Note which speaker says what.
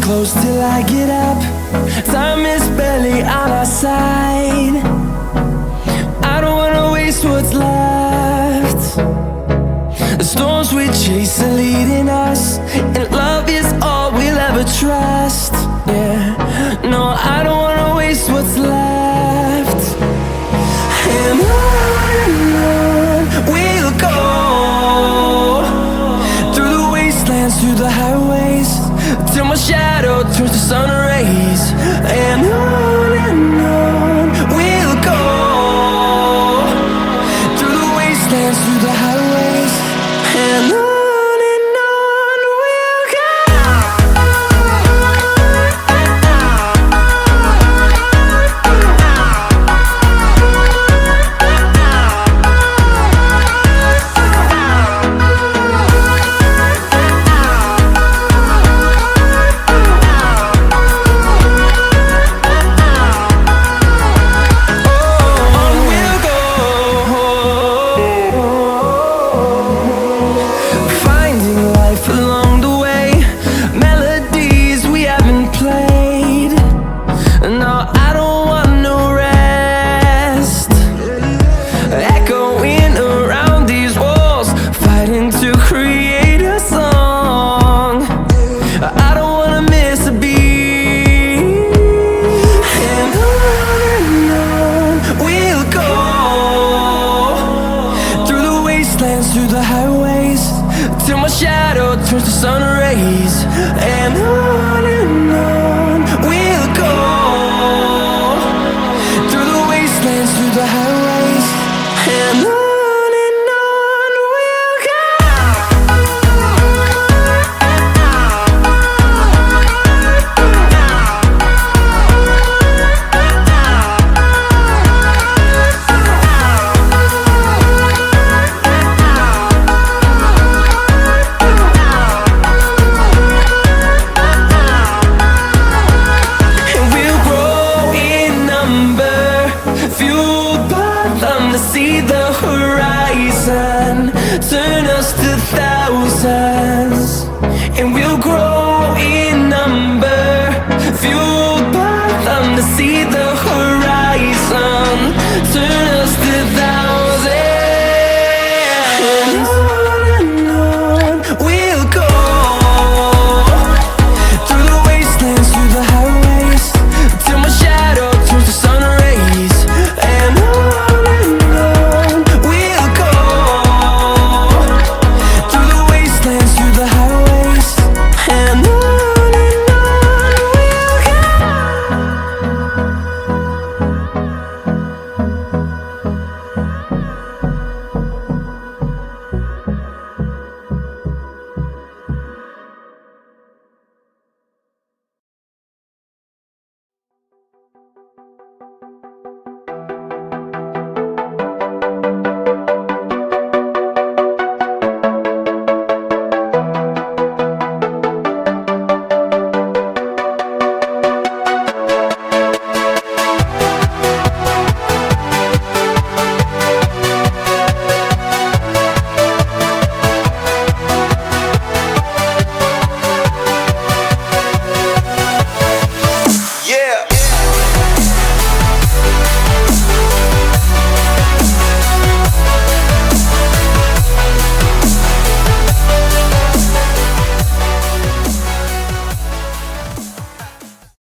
Speaker 1: close till I get up. Time is barely on our side. I don't wanna waste what's left. The storms we chase are leading us, and love is all we'll ever trust. Yeah, no, I don't wanna waste what's left. And on we'll go, through the wastelands, through the highways, till my shadow turns to sun rays. And on we'll go, through the wastelands, through the highways, and on. Through the highways, till my shadow turns to sun rays. And on